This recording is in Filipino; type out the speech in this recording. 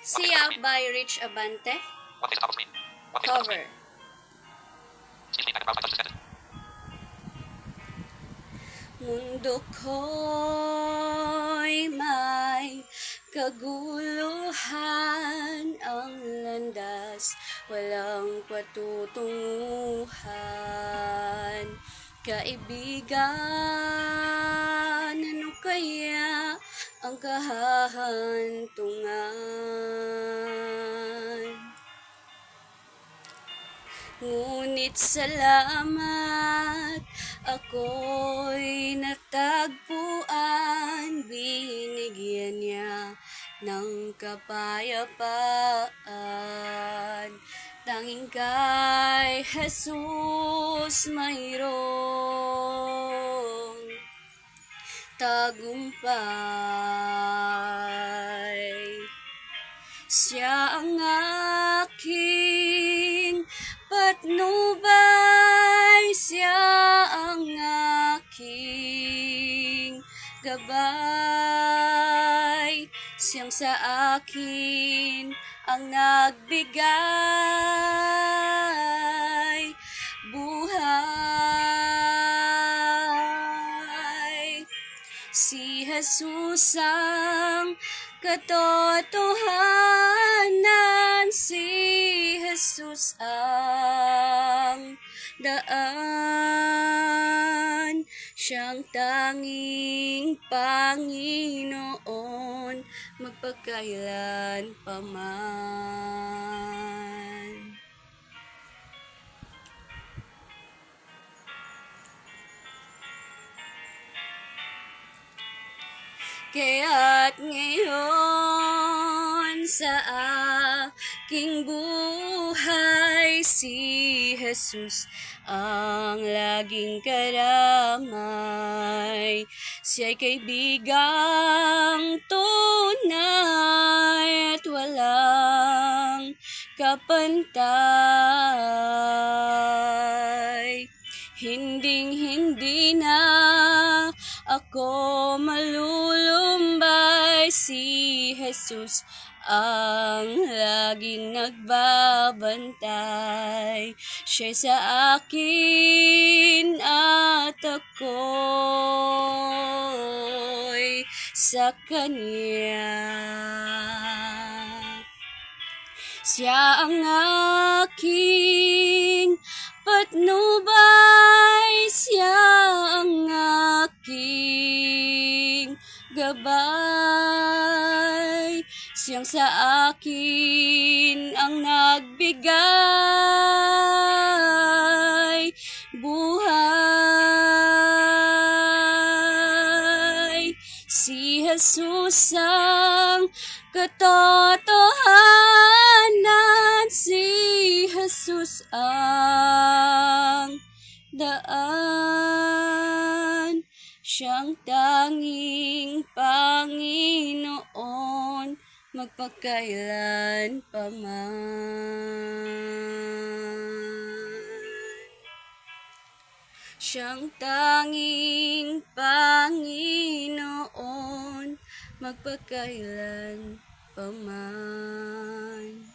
Siya by Rich Abante. Cover. Mundo ko'y may kaguluhan, ang landas walang patutunguhan. Kaibigan, ano kaya ang kahahantungan? Ngunit salamat, ako'y natagpuan, binigyan niya ng kapayapaan. Tanging kay Jesus mayroong tagumpay. Siya ang aking patnubay, siya ang aking gabay, siyang sa akin ang nagbigay buhay. Si Jesus ang katotohanan, si Jesus ang daan, siyang tanging Panginoon magpakailan pa man. Kaya't ngayon sa aking buhay, si Jesus ang laging karamay. Siya'y kaibigang tunay at walang kapantay. Hinding-hindi na ako malulumbay, si Jesus ang laging nagbabantay. Siya'y sa akin at ako'y sa Kanya. Siya ang aking patnubay, siya ang aking gabay, siyang sa akin ang nagbigay buhay. Si Jesus ang katotohanan, si Jesus ang daan, siyang tanging Panginoon magpakailan pa man. Siyang tanging Panginoon magpakailan pa man.